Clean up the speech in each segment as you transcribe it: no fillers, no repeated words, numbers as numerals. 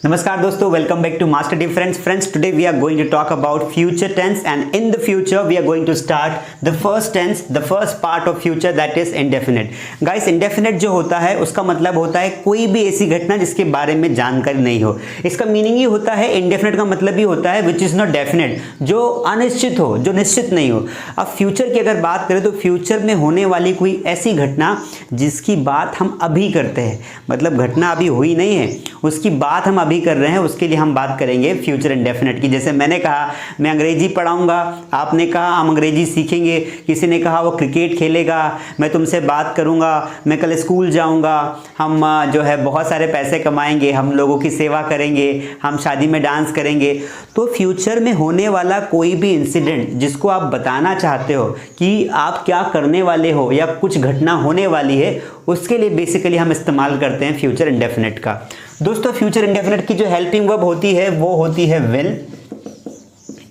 Namaskar dosto, welcome back to Master D Friends. Friends, today we are going to talk about future tense, and in the future we are going to start the first tense, the first part of future, that is indefinite. Guys, indefinite जो होता है उसका मतलब होता है कोई भी ऐसी घटना जिसके बारे में जानकारी नहीं हो. इसका मीनिंग ही होता है, indefinite का मतलब ही होता है which is not definite, जो अनिश्चित हो, जो निश्चित नहीं हो. अब फ्यूचर की अगर बात करें तो फ्यूचर में होने वाली कोई ऐसी घटना जिसकी बात हम अभी करते हैं, मतलब घटना अभी हुई नहीं है, उसकी बात हम अभी कर रहे हैं, उसके लिए हम बात करेंगे फ्यूचर इंडेफिनिट की. जैसे मैंने कहा मैं अंग्रेजी पढ़ाऊंगा, आपने कहा हम अंग्रेजी सीखेंगे, किसी ने कहा वो क्रिकेट खेलेगा, मैं तुमसे बात करूंगा, मैं कल स्कूल जाऊंगा, हम जो है बहुत सारे पैसे कमाएंगे, हम लोगों की सेवा करेंगे, हम शादी में डांस करेंगे. तो फ्यूचर में होने वाला कोई भी इंसिडेंट जिसको आप बताना चाहते हो कि आप क्या करने वाले हो या कुछ घटना होने वाली है, उसके लिए बेसिकली हम इस्तेमाल करते हैं फ्यूचर इंडेफिनिट का. दोस्तों, फ्यूचर इंडेफिनिट की जो हेल्पिंग वर्ब होती है वो होती है विल,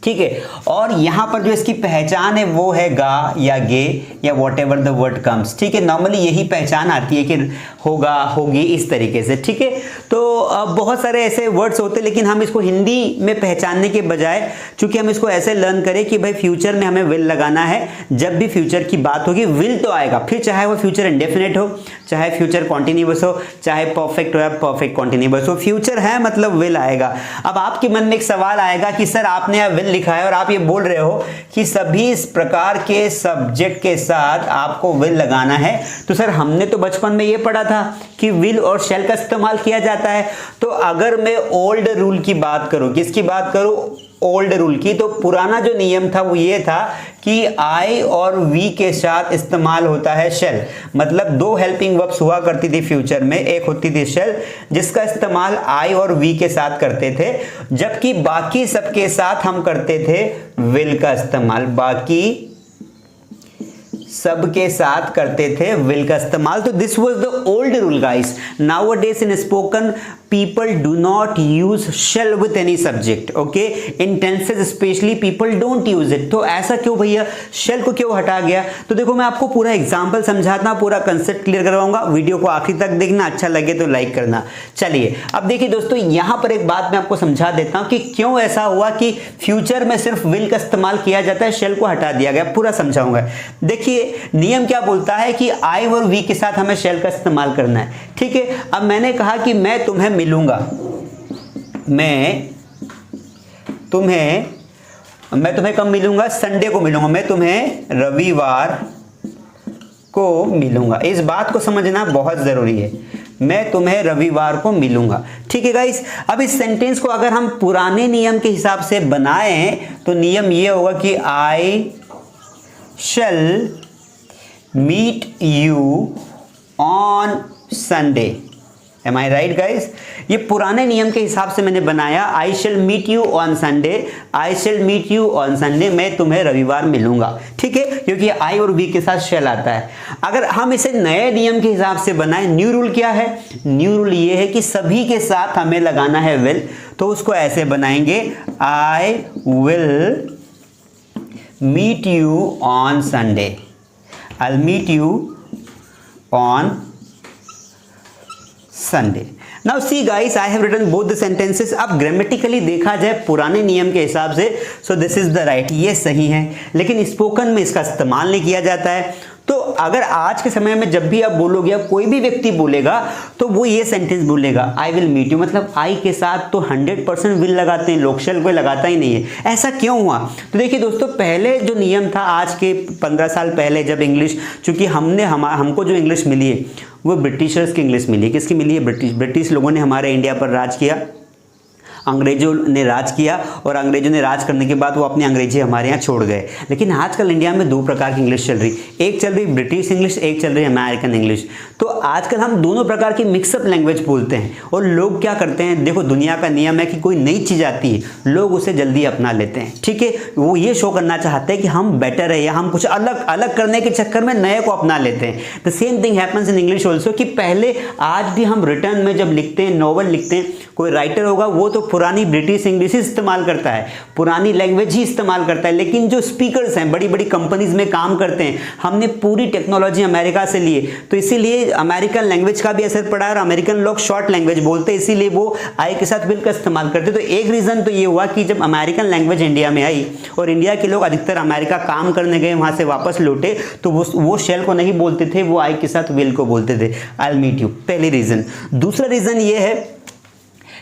ठीक है. और यहाँ पर जो इसकी पहचान है वो है गा या गे या what ever the word comes, ठीक है. नॉर्मली यही पहचान आती है कि होगा, होगी, इस तरीके से, ठीक है. तो बहुत सारे ऐसे वर्ड्स होते हैं, लेकिन हम इसको हिंदी में पहचानने के बजाय चूंकि हम इसको ऐसे लर्न करें कि भाई फ्यूचर में हमें विल लगाना है. जब भी फ्यूचर की बात होगी विल तो आएगा, फिर चाहे वो फ्यूचर इंडेफिनिट हो, चाहे फ्यूचर कॉन्टिन्यूअस हो, चाहे परफेक्ट हो या परफेक्ट कॉन्टिन्यूअस हो, फ्यूचर है मतलब विल आएगा. अब आपके मन में एक सवाल आएगा कि सर आपने यहाँ विल लिखा है और आप ये बोल रहे हो कि सभी इस प्रकार के सब्जेक्ट के साथ आपको विल लगाना है. तो सर हमने तो बचपन में ये पढ़ा था कि विल और शैल का इस्तेमाल किया जाता है. तो अगर मैं ओल्ड रूल की बात करूं, किसकी बात करूं, ओल्ड रूल की, तो पुराना जो नियम था वो ये था कि आई और वी के साथ इस्तेमाल होता है शेल. मतलब दो हेल्पिंग वर्ब्स हुआ करती थी फ्यूचर में, एक होती थी शेल जिसका इस्तेमाल आई और वी के साथ करते थे, जबकि बाकी सबके साथ हम करते थे विल का इस्तेमाल. बाकी सबके साथ करते थे विल का इस्तेमाल. तो this was the old rule guys. Nowadays in spoken people do not use shall with any subject, okay, in tenses especially people don't use it. तो ऐसा क्यों भैया, shall को क्यों हटा गया? तो देखो मैं आपको पूरा एग्जांपल समझाता हूं, पूरा कंसेप्ट क्लियर करवाऊंगा. वीडियो को आखिर तक देखना, अच्छा लगे तो लाइक करना. चलिए अब देखिए दोस्तों, यहां पर एक बात मैं आपको समझा देता हूं कि क्यों ऐसा हुआ कि फ्यूचर में सिर्फ विल का इस्तेमाल किया जाता है, shall को हटा दिया गया. पूरा समझाऊंगा. देखिए नियम क्या बोलता है कि आई और वी के साथ हमें shall का इस्तेमाल करना है, ठीक है. अब मैंने कहा कि मैं तुम्हें मिलूंगा, मैं तुम्हें कब मिलूंगा, संडे को मिलूंगा, मैं तुम्हें रविवार को मिलूंगा. इस बात को समझना बहुत जरूरी है, मैं तुम्हें रविवार को मिलूंगा, ठीक है गाइस. अब इस सेंटेंस को अगर हम पुराने नियम के हिसाब से बनाए तो नियम ये होगा कि I shall meet you on Sunday. Am I right guys? ये पुराने नियम के हिसाब से मैंने बनाया. I shall meet you on Sunday, I shall meet you on Sunday, मैं तुम्हें रविवार मिलूंगा, ठीक है, क्योंकि I और V के साथ shall आता है. अगर हम इसे नए नियम के हिसाब से बनाए, न्यू रूल क्या है, न्यू रूल ये है कि सभी के साथ हमें लगाना है will. तो उसको ऐसे बनाएंगे, I will meet you on Sunday, I'll meet you on Sunday. Now see guys, I have written both the sentences. अब ग्रामेटिकली देखा जाए पुराने नियम के हिसाब से, so this is the right, ये सही है, लेकिन स्पोकन में इसका इस्तेमाल नहीं किया जाता है. तो अगर आज के समय में जब भी आप बोलोगे या कोई भी व्यक्ति बोलेगा तो वो ये सेंटेंस बोलेगा, आई विल मीट यू, मतलब आई के साथ तो 100% विल लगाते हैं लोग, शैल कोई लगाता ही नहीं है. ऐसा क्यों हुआ? तो देखिए दोस्तों, पहले जो नियम था, आज के 15 साल पहले जब इंग्लिश, चूंकि हमको जो इंग्लिश मिली है वो ब्रिटिशर्स की इंग्लिश मिली है. किसकी मिली है? ब्रिटिश लोगों ने हमारे इंडिया पर राज किया, अंग्रेजों ने राज किया, और अंग्रेजों ने राज करने के बाद वो अपनी अंग्रेजी हमारे यहाँ छोड़ गए. लेकिन आजकल इंडिया में दो प्रकार की इंग्लिश चल रही, एक चल रही ब्रिटिश इंग्लिश, एक चल रही अमेरिकन इंग्लिश. तो आजकल हम दोनों प्रकार की मिक्सअप लैंग्वेज बोलते हैं. और लोग क्या करते हैं, देखो दुनिया का नियम है कि कोई नई चीज़ आती है लोग उसे जल्दी अपना लेते हैं, ठीक है. वो ये शो करना चाहते हैं कि हम बेटर है या हम कुछ अलग अलग करने के चक्कर में नए को अपना लेते हैं. The same thing happens in English also, कि पहले आज भी हम रिटर्न में जब लिखते हैं, नॉवल लिखते हैं, कोई राइटर होगा वो तो पुरानी ब्रिटिश इंग्लिश ही इस्तेमाल करता है, पुरानी लैंग्वेज ही इस्तेमाल करता है, लेकिन जो स्पीकर्स हैं बड़ी बड़ी कंपनीज में काम करते हैं, हमने पूरी टेक्नोलॉजी अमेरिका से लिए, तो इसीलिए अमेरिकन लैंग्वेज का भी असर पड़ा है और अमेरिकन लोग शॉर्ट लैंग्वेज बोलते हैं, इसीलिए वो आई के साथ विल का इस्तेमाल करते। तो एक रीज़न तो ये हुआ कि जब अमेरिकन लैंग्वेज इंडिया में आई और इंडिया के लोग अधिकतर अमेरिका काम करने गए, वहाँ से वापस लौटे, तो वो शेल को नहीं बोलते थे, वो आई के साथ विल को बोलते थे, आई विल मीट यू, पहली रीज़न। दूसरा रीज़न ये है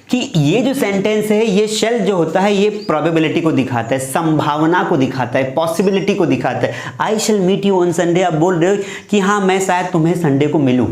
कि ये जो सेंटेंस है, ये शेल जो होता है ये प्रोबेबिलिटी को दिखाता है, संभावना को दिखाता है, पॉसिबिलिटी को दिखाता है। I shall meet you on Sunday, आप बोल रहे हो कि हाँ मैं शायद तुम्हें संडे को मिलूं,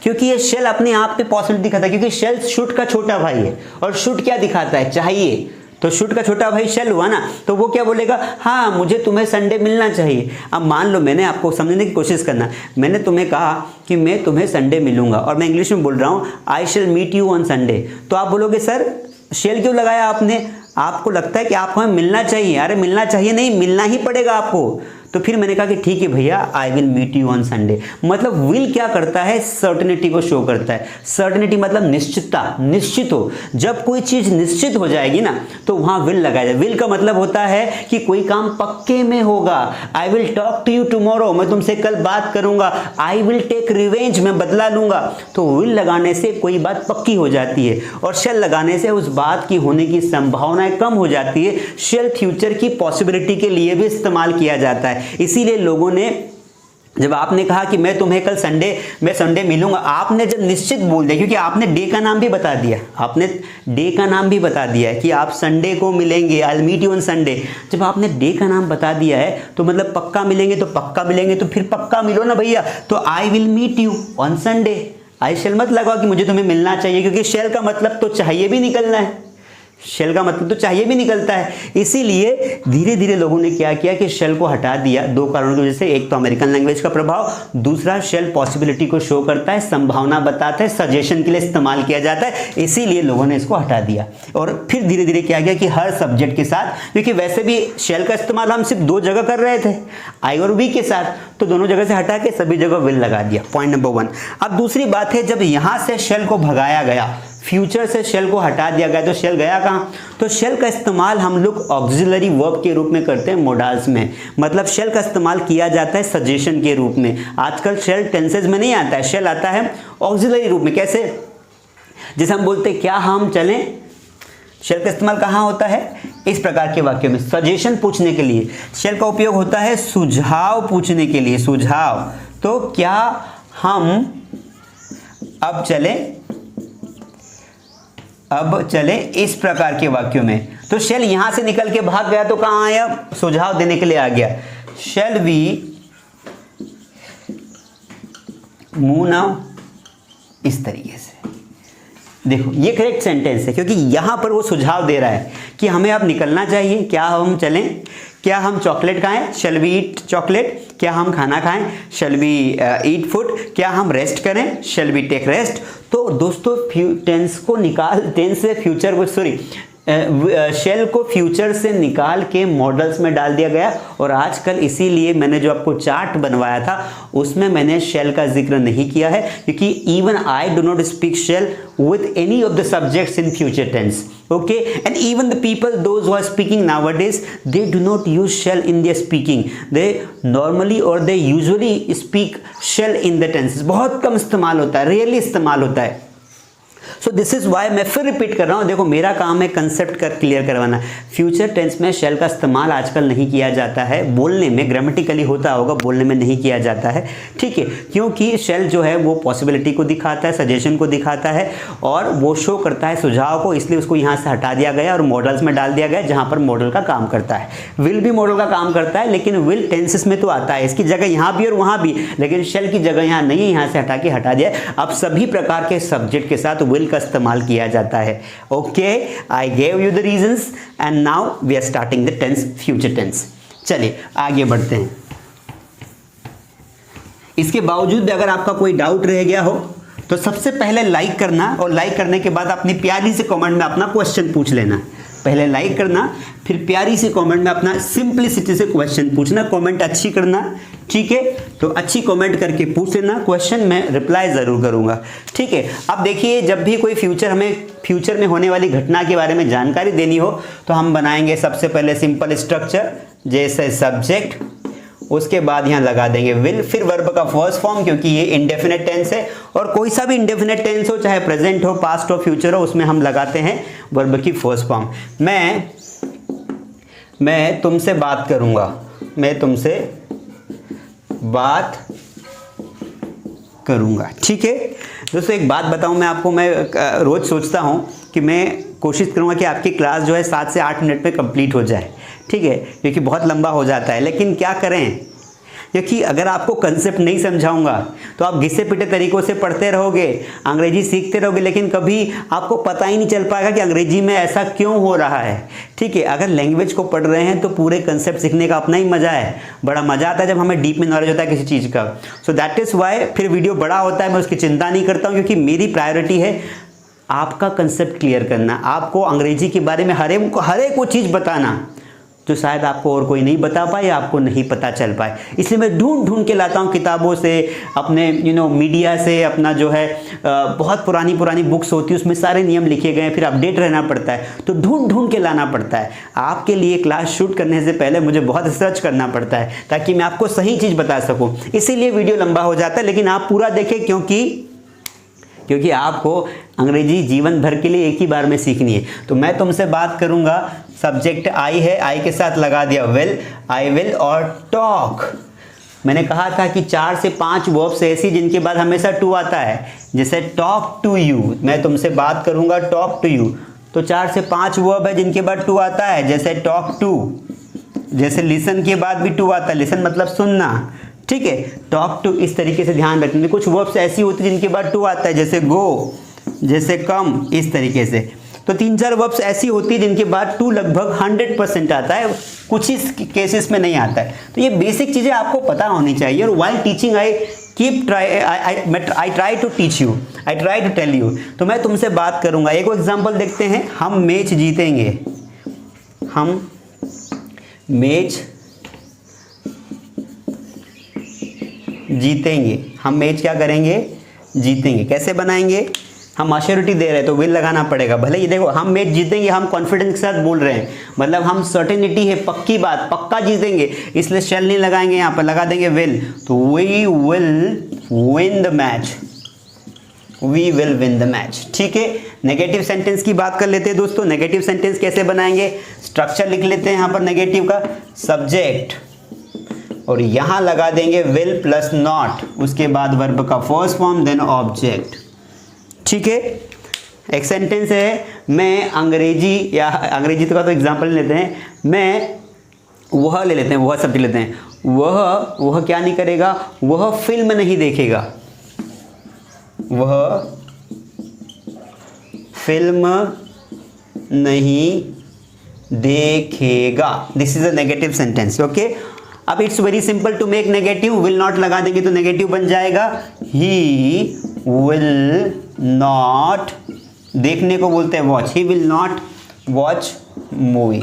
क्योंकि ये शेल अपने आप पे पॉसिबिलिटी दिखाता है, क्योंकि शेल शुड का छोटा भाई है और शुड क्या दिखाता है, चाहिए, तो शुड का छोटा भाई शेल हुआ ना, तो वो क्या बोलेगा, हाँ मुझे तुम्हें संडे मिलना चाहिए। अब मान लो मैंने आपको समझने की कोशिश करना, मैंने तुम्हें कहा कि मैं तुम्हें संडे मिलूंगा और मैं इंग्लिश में बोल रहा हूँ I shall meet you on Sunday, तो आप बोलोगे सर शेल क्यों लगाया आपने, आपको लगता है कि आपको हमें मिलना चाहिए। अरे मिलना चाहिए नहीं, मिलना ही पड़ेगा आपको। तो फिर मैंने कहा कि ठीक है भैया, I will meet you on Sunday. मतलब विल क्या करता है, सर्टेनिटी को शो करता है। सर्टेनिटी मतलब निश्चितता, निश्चित हो। जब कोई चीज निश्चित हो जाएगी ना तो वहां विल लगाया जाए। विल का मतलब होता है कि कोई काम पक्के में होगा। I will talk to you tomorrow, मैं तुमसे कल बात करूंगा। आई विल टेक रिवेंज, मैं बदला लूंगा। तो विल लगाने से कोई बात पक्की हो जाती है और शेल लगाने से उस बात की होने की संभावनाएं कम हो जाती है। शेल फ्यूचर की पॉसिबिलिटी के लिए भी इस्तेमाल किया जाता है। इसीलिए लोगों ने, जब आपने कहा कि मैं तुम्हें कल मैं संडे मिलूंगा, आपने जब निश्चित बोल दिया, क्योंकि आपने डे का नाम भी बता दिया, आपने डे का नाम भी बता दिया है कि आप संडे को मिलेंगे, I will meet you on Sunday. जब आपने डे का नाम बता दिया है तो मतलब पक्का मिलेंगे, तो पक्का मिलेंगे तो फिर पक्का मिलो ना भैया। तो I will meet you on Sunday, I shall मत लगाओ कि मुझे तुम्हें मिलना चाहिए, क्योंकि शेल का मतलब तो चाहिए भी निकलना है, शेल का मतलब तो चाहिए भी निकलता है। इसीलिए धीरे धीरे लोगों ने क्या किया कि शेल को हटा दिया, दो कारणों की वजह से। एक तो अमेरिकन लैंग्वेज का प्रभाव, दूसरा शेल पॉसिबिलिटी को शो करता है, संभावना बताता है, सजेशन के लिए इस्तेमाल किया जाता है, इसीलिए लोगों ने इसको हटा दिया। और फिर धीरे धीरे क्या किया कि हर सब्जेक्ट के साथ, क्योंकि वैसे भी शेल का इस्तेमाल हम सिर्फ दो जगह कर रहे थे, आई और वी के साथ, तो दोनों जगह से हटा के सभी जगह विल लगा दिया। Point number 1। अब दूसरी बात है, जब यहां से शेल को भगाया गया, फ्यूचर से शेल को हटा दिया गया, तो शेल गया कहाँ, तो शेल का इस्तेमाल हम लोग ऑक्सिलरी वर्ब के रूप में करते हैं मोडाल्स में। मतलब शेल का इस्तेमाल किया जाता है सजेशन के रूप में। आजकल शेल टेंसेज में नहीं आता है, शेल आता है ऑक्सिलरी रूप में। कैसे, जैसे हम बोलते हैं क्या हम चलें, शेल का इस्तेमाल कहाँ होता है, इस प्रकार के वाक्यों में। सजेशन पूछने के लिए शेल का उपयोग होता है, सुझाव पूछने के लिए, सुझाव। तो क्या हम अब चले, इस प्रकार के वाक्यों में। तो शेल यहां से निकल के भाग गया तो कहां आया, सुझाव देने के लिए आ गया। शेल वी मूव नाउ, इस तरीके से। देखो ये करेक्ट सेंटेंस है, क्योंकि यहां पर वो सुझाव दे रहा है कि हमें अब निकलना चाहिए। क्या हम चलें, क्या हम चॉकलेट खाएं, शैल वी ईट चॉकलेट, क्या हम खाना खाएं, शैल वी ईट फूड, क्या हम रेस्ट करें, शैल वी टेक रेस्ट। तो दोस्तों टेंस को निकाल, टेंस से फ्यूचर को, सॉरी शेल को फ्यूचर से निकाल के मॉडल्स में डाल दिया गया। और आजकल इसीलिए मैंने जो आपको चार्ट बनवाया था उसमें मैंने शेल का जिक्र नहीं किया है, क्योंकि even I do not speak shall with any of the subjects in future tense, okay, and even the people those who are speaking nowadays, they do not use shall in their speaking. They normally or they usually speak shall in the tenses. बहुत कम इस्तेमाल होता है, rarely इस्तेमाल होता है। So this is why, मैं फिर repeat कर रहा हूं, देखो मेरा काम है कंसेप्ट कर क्लियर करवाना। फ्यूचर टेंस में शेल का इस्तेमाल आजकल नहीं किया जाता है, बोलने में ग्रामेटिकली होता होगा, बोलने में नहीं किया जाता है, ठीक है, क्योंकि शेल जो है वो पॉसिबिलिटी को दिखाता है, सजेशन को दिखाता है और वो शो करता है सुझाव को, इसलिए उसको यहाँ से हटा दिया गया और मॉडल्स में डाल दिया गया, जहाँ पर मॉडल का काम करता है। विल भी मॉडल का काम करता है, लेकिन विल टेंसेस में तो आता है, इसकी जगह यहाँ भी और वहाँ भी, लेकिन शेल की जगह यहाँ नहीं है, यहाँ से हटा के हटा दिया। अब सभी प्रकार के सब्जेक्ट के साथ विल का इस्तेमाल किया जाता है। Okay, I gave you the reasons and now we are starting the tense, future tense. चलिए आगे बढ़ते हैं। इसके बावजूद भी अगर आपका कोई डाउट रह गया हो तो सबसे पहले लाइक करना, और लाइक करने के बाद अपनी प्यारी से कमेंट में अपना क्वेश्चन पूछ लेना। पहले लाइक करना, फिर प्यारी सी कमेंट में अपना सिंपलिसिटी से क्वेश्चन पूछना, कमेंट अच्छी करना, ठीक है। तो अच्छी कमेंट करके पूछ लेना क्वेश्चन, मैं रिप्लाई ज़रूर करूँगा, ठीक है। अब देखिए, जब भी कोई फ्यूचर में होने वाली घटना के बारे में जानकारी देनी हो तो हम बनाएंगे सबसे पहले सिंपल स्ट्रक्चर, जैसे सब्जेक्ट, उसके बाद यहाँ लगा देंगे विल, फिर वर्ब का फर्स्ट फॉर्म, क्योंकि ये इंडेफिनेट टेंस है और कोई सा भी इंडेफिनेट टेंस हो, चाहे प्रेजेंट हो, पास्ट हो, फ्यूचर हो, उसमें हम लगाते हैं वर्ब की फर्स्ट फॉर्म। मैं तुमसे बात करूंगा, मैं तुमसे बात करूंगा, ठीक है। दोस्तों एक बात बताऊं मैं आपको, मैं रोज सोचता हूं कि मैं कोशिश करूंगा कि आपकी क्लास जो है 7 से 8 मिनट में कंप्लीट हो जाए, ठीक है, क्योंकि बहुत लंबा हो जाता है। लेकिन क्या करें, क्योंकि अगर आपको कंसेप्ट नहीं समझाऊंगा तो आप घिसे पिटे तरीकों से पढ़ते रहोगे, अंग्रेजी सीखते रहोगे, लेकिन कभी आपको पता ही नहीं चल पाएगा कि अंग्रेजी में ऐसा क्यों हो रहा है, ठीक है। अगर लैंग्वेज को पढ़ रहे हैं तो पूरे कंसेप्ट सीखने का अपना ही मजा है, बड़ा मजा आता है जब हमें डीप में नॉलेज होता है किसी चीज़ का। सो दैट इज़ वाई फिर वीडियो बड़ा होता है, मैं उसकी चिंता नहीं करता हूँ, क्योंकि मेरी प्रायोरिटी है आपका कंसेप्ट क्लियर करना, आपको अंग्रेजी के बारे में हर एक वो चीज़ बताना जो शायद आपको और कोई नहीं बता पाए या आपको नहीं पता चल पाए। इसलिए मैं ढूंढ के लाता हूँ किताबों से, अपने मीडिया से, अपना जो है बहुत पुरानी बुक्स होती है उसमें सारे नियम लिखे गए हैं, फिर अपडेट रहना पड़ता है, तो ढूंढ के लाना पड़ता है। आपके लिए क्लास शूट करने से पहले मुझे बहुत रिसर्च करना पड़ता है ताकि मैं आपको सही चीज़ बता सकूँ, इसीलिए वीडियो लंबा हो जाता है। लेकिन आप पूरा देखें, क्योंकि आपको अंग्रेजी जीवन भर के लिए एक ही बार में सीखनी है। तो मैं तुमसे बात करूंगा, सब्जेक्ट आई है, आई के साथ लगा दिया विल, आई विल, और टॉक। मैंने कहा था कि 4 से 5 वर्ब्स ऐसी जिनके बाद हमेशा टू आता है, जैसे टॉक टू यू, मैं तुमसे बात करूंगा टॉक टू यू, तो 4 से 5 वर्ब है जिनके बाद टू आता है, जैसे टॉक टू, जैसे लिसन के बाद भी टू आता है, लिसन मतलब सुनना, ठीक है। टॉक टू, इस तरीके से ध्यान रखना। कुछ वर्ब्स ऐसी होती है जिनके बाद टू आता है, जैसे गो, जैसे कम, इस तरीके से। तो 3-4 वर्ब्स ऐसी होती है जिनके बाद टू लगभग 100% आता है, कुछ ही केसेस में नहीं आता है। तो ये बेसिक चीज़ें आपको पता होनी चाहिए। और while teaching I try to teach you, I try to tell you. तो मैं तुमसे बात करूंगा, एक एग्जाम्पल देखते हैं, हम मैच जीतेंगे, हम मैच जीतेंगे, हम मैच क्या करेंगे, जीतेंगे। कैसे बनाएंगे, हम अश्योरिटी दे रहे हैं तो विल लगाना पड़ेगा। भले ये देखो, हम मैच जीतेंगे, हम कॉन्फिडेंस के साथ बोल रहे हैं, मतलब हम सर्टेनिटी है, पक्की बात, पक्का जीतेंगे, इसलिए शेल नहीं लगाएंगे, यहाँ पर लगा देंगे विल। तो we will win the match, we will win the match, ठीक है। नेगेटिव सेंटेंस की बात कर लेते हैं दोस्तों। नेगेटिव सेंटेंस कैसे बनाएंगे, स्ट्रक्चर लिख लेते हैं यहाँ पर नेगेटिव का, सब्जेक्ट और यहाँ लगा देंगे विल प्लस नॉट, उसके बाद वर्ब का फर्स्ट फॉर्म, देन ऑब्जेक्ट, ठीक है। एक सेंटेंस है, मैं अंग्रेजी, या अंग्रेजी का तो एग्जांपल लेते हैं, मैं वह ले लेते हैं, वह शब्द लेते हैं, वह क्या नहीं करेगा, वह फिल्म नहीं देखेगा, वह फिल्म नहीं देखेगा। This is a negative sentence, okay. अब it's very simple to make negative, will not लगा देंगे तो नेगेटिव बन जाएगा, ही विल नॉट, देखने को बोलते हैं watch, he will not watch movie.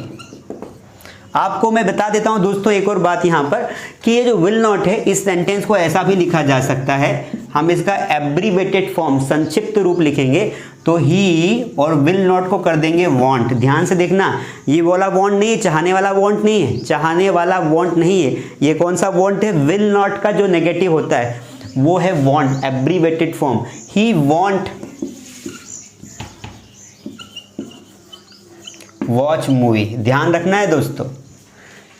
आपको मैं बता देता हूं दोस्तों एक और बात यहाँ पर, कि ये जो विल नॉट है, इस सेंटेंस को ऐसा भी लिखा जा सकता है, हम इसका एब्रीवेटेड फॉर्म, संक्षिप्त रूप लिखेंगे तो ही और विल नॉट को कर देंगे वांट। ध्यान से देखना, ये वाला वांट नहीं है, चाहने वाला वांट नहीं है, चाहने वाला वांट नहीं है, ये कौन सा वांट है, विल नॉट का जो नेगेटिव होता है वो है want, abbreviated form, he want watch movie. ध्यान रखना है दोस्तों,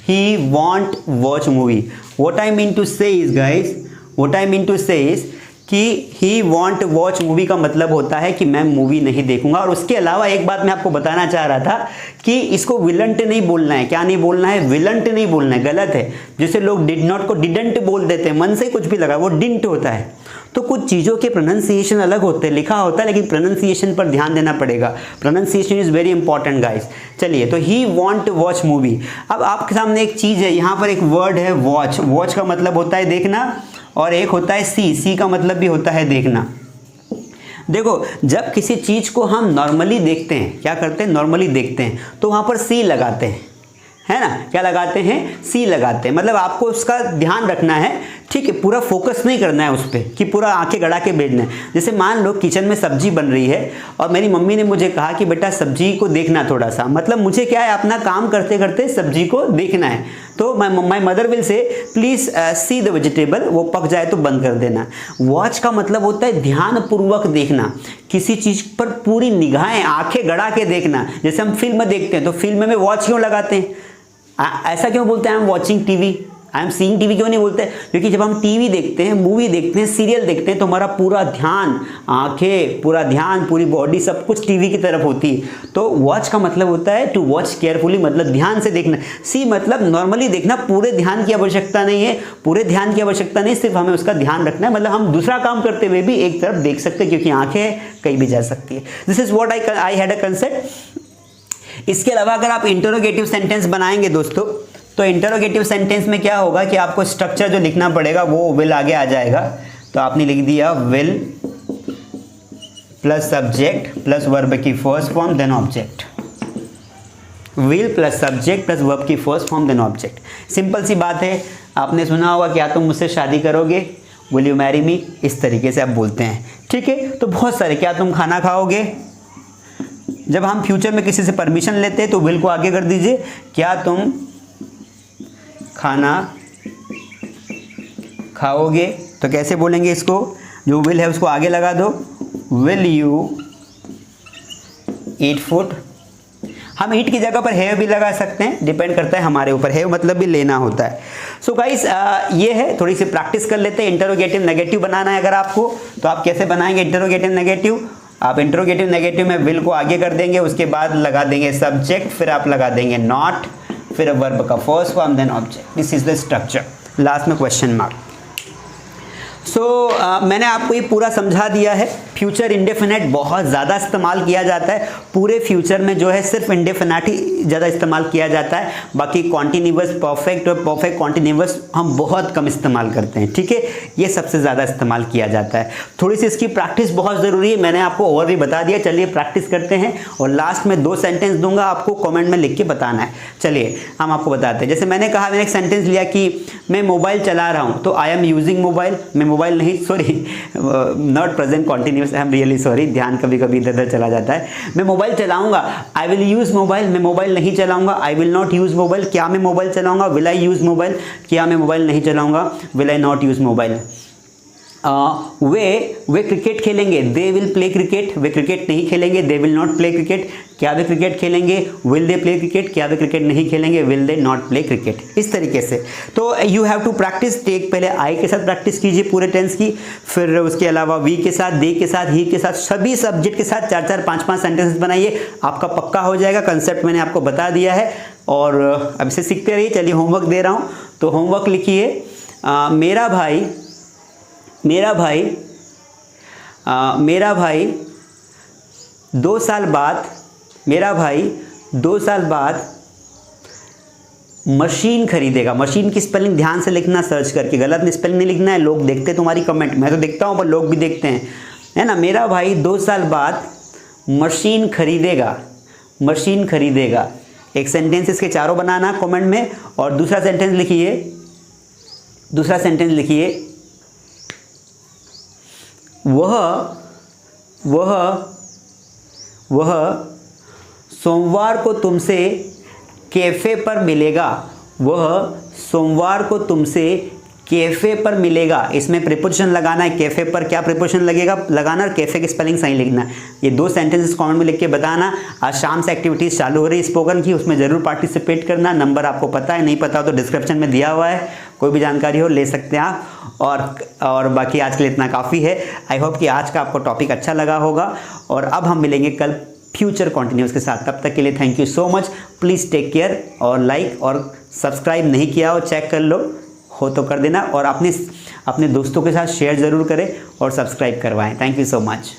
he want watch movie. What I mean to say is guys, what I mean to say is कि ही वांट वॉच मूवी का मतलब होता है कि मैं मूवी नहीं देखूंगा। और उसके अलावा एक बात मैं आपको बताना चाह रहा था कि इसको विलंट नहीं बोलना है। क्या नहीं बोलना है, विलंट नहीं बोलना है, गलत है। जैसे लोग डिड नॉट को डिडंट बोल देते हैं, मन से कुछ भी लगा, वो डिंट होता है। तो कुछ चीज़ों के प्रोनाउंसिएशन अलग होते हैं, लिखा होता है, लेकिन प्रोनाउंसिएशन पर ध्यान देना पड़ेगा। Pronunciation is very important guys. चलिए, तो ही वांट वॉच मूवी। अब आपके सामने एक चीज़ है, यहाँ पर एक वर्ड है वॉच। वॉच का मतलब होता है देखना, और एक होता है सी, सी का मतलब भी होता है देखना। देखो, जब किसी चीज़ को हम नॉर्मली देखते हैं, क्या करते हैं, नॉर्मली देखते हैं, तो वहाँ पर सी लगाते हैं, है ना, क्या लगाते हैं, सी लगाते हैं। मतलब आपको उसका ध्यान रखना है, ठीक है, पूरा फोकस नहीं करना है उस पर कि पूरा आंखें गड़ा के भेजना है। जैसे मान लो किचन में सब्जी बन रही है और मेरी मम्मी ने मुझे कहा कि बेटा सब्जी को देखना थोड़ा सा, मतलब मुझे क्या है, अपना काम करते करते सब्जी को देखना है। तो my mother will say please see the vegetable, वो पक जाए तो बंद कर देना। वॉच का मतलब होता है ध्यानपूर्वक देखना, किसी चीज़ पर पूरी निगाहें, आंखें गड़ा के देखना। जैसे हम फिल्म देखते हैं तो फिल्म में वॉच क्यों लगाते हैं, ऐसा क्यों बोलते हैं, I am watching TV, I am seeing TV क्यों नहीं बोलते? क्योंकि जब हम टीवी देखते हैं, मूवी देखते हैं, सीरियल देखते हैं, तो हमारा पूरा ध्यान, आंखें, पूरा ध्यान, पूरी बॉडी, सब कुछ टीवी की तरफ होती है। तो वॉच का मतलब होता है टू वॉच केयरफुली, मतलब ध्यान से देखना। सी मतलब नॉर्मली देखना, पूरे ध्यान की आवश्यकता नहीं है, पूरे ध्यान की आवश्यकता नहीं, सिर्फ हमें उसका ध्यान रखना है। मतलब हम दूसरा काम करते हुए भी एक तरफ देख सकते हैं, क्योंकि आंखें कहीं भी जा सकती है। This is what I had a concept. इसके अलावा अगर आप इंटरोगेटिव सेंटेंस बनाएंगे दोस्तों, तो इंटरोगेटिव सेंटेंस में क्या होगा कि आपको स्ट्रक्चर जो लिखना पड़ेगा वो विल आगे आ जाएगा। तो आपने लिख दिया will plus subject plus verb की first form then object, will plus subject plus verb की first form then object. Simple सी बात है, आपने सुना होगा क्या तुम मुझसे शादी करोगे, विल यू मैरी मी, इस तरीके से आप बोलते हैं, ठीक है। तो बहुत सारे, क्या तुम खाना खाओगे, जब हम फ्यूचर में किसी से परमिशन लेते हैं तो विल को आगे कर दीजिए, क्या तुम खाना खाओगे, तो कैसे बोलेंगे इसको, जो विल है उसको आगे लगा दो, विल यू ईट फूड। हम ईट की जगह पर हैव भी लगा सकते हैं, डिपेंड करता है हमारे ऊपर, हैव मतलब भी लेना होता है। सो गाइस ये है, थोड़ी सी प्रैक्टिस कर लेते हैं। इंटरोगेटिव नेगेटिव बनाना है अगर आपको, तो आप कैसे बनाएंगे इंटरोगेटिव नेगेटिव, आप इंटरोगेटिव नेगेटिव में विल को आगे कर देंगे, उसके बाद लगा देंगे सब्जेक्ट, फिर आप लगा देंगे नॉट, फिर वर्ब का first form then object. This is the structure. Last में क्वेश्चन मार्क। मैंने आपको ये पूरा समझा दिया है। फ्यूचर इंडेफिनेट बहुत ज़्यादा इस्तेमाल किया जाता है, पूरे फ्यूचर में जो है सिर्फ इंडेफिनेट ही ज़्यादा इस्तेमाल किया जाता है, बाकी कॉन्टिन्यूअस, परफेक्ट और परफेक्ट कॉन्टिन्यूअस हम बहुत कम इस्तेमाल करते हैं, ठीक है। ये सबसे ज़्यादा इस्तेमाल किया जाता है। थोड़ी सी इसकी प्रैक्टिस बहुत ज़रूरी है, मैंने आपको ओवर भी बता दिया। चलिए प्रैक्टिस करते हैं, और लास्ट में 2 सेंटेंस दूंगा, आपको कॉमेंट में लिख के बताना है। चलिए हम आपको बताते हैं। जैसे मैंने कहा, मैंने एक सेंटेंस लिया कि मैं मोबाइल चला रहा हूँ, तो आई एम यूजिंग मोबाइल, मैं मोबाइल नहीं, sorry not present continuous, I am really sorry, ध्यान कभी कभी इधर उधर चला जाता है। मैं मोबाइल चलाऊंगा, आई विल यूज़ मोबाइल, मैं मोबाइल नहीं चलाऊंगा, I will not use mobile, क्या मैं मोबाइल चलाऊंगा, विल आई यूज़ मोबाइल, क्या मैं मोबाइल नहीं चलाऊंगा, will I not use mobile. वे क्रिकेट खेलेंगे, दे विल प्ले क्रिकेट, वे क्रिकेट नहीं खेलेंगे, they will not play cricket, क्या वे क्रिकेट खेलेंगे, विल दे प्ले क्रिकेट, क्या वे क्रिकेट नहीं खेलेंगे, will they not play cricket. इस तरीके से तो you have to practice, take पहले आई के साथ प्रैक्टिस कीजिए पूरे टेंस की, फिर उसके अलावा वी के साथ, दे के साथ, ही के साथ, सभी सब्जेक्ट के साथ 4-4, 5-5 सेंटेंसेस बनाइए, आपका पक्का हो जाएगा। कंसेप्ट मैंने आपको बता दिया है और अब से सीखते रहिए। चलिए होमवर्क दे रहा हूँ, तो होमवर्क लिखिए, मेरा भाई 2 साल बाद, मेरा भाई 2 साल बाद मशीन खरीदेगा। मशीन की स्पेलिंग ध्यान से लिखना, सर्च करके, गलत स्पेलिंग नहीं लिखना है, लोग देखते तुम्हारी कमेंट, मैं तो देखता हूँ पर लोग भी देखते हैं, है ना। मेरा भाई 2 साल बाद मशीन खरीदेगा, मशीन खरीदेगा। एक सेंटेंस इसके चारों बनाना कमेंट में, और दूसरा सेंटेंस लिखिए, वह सोमवार को तुमसे कैफ़े पर मिलेगा, वह सोमवार को तुमसे कैफ़े पर मिलेगा। इसमें प्रीपोजिशन लगाना है, कैफ़े पर क्या प्रीपोजिशन लगेगा लगाना, और कैफ़े की स्पेलिंग सही लिखना है। ये 2 सेंटेंसेस कमेंट में लिख के बताना। आज शाम से एक्टिविटीज़ चालू हो रही है स्पोकन की, उसमें ज़रूर पार्टिसिपेट करना। नंबर आपको पता है, नहीं पता हो तो डिस्क्रिप्शन में दिया हुआ है, कोई भी जानकारी हो ले सकते हैं आप। और बाकी आज के लिए इतना काफ़ी है। आई होप कि आज का आपको टॉपिक अच्छा लगा होगा, और अब हम मिलेंगे कल फ्यूचर कॉन्टिन्यूस के साथ। तब तक के लिए thank you so much. Please take care, और लाइक और सब्सक्राइब नहीं किया हो चेक कर लो, हो तो कर देना, और अपने दोस्तों के साथ शेयर ज़रूर करें और सब्सक्राइब करवाएं। Thank you so much.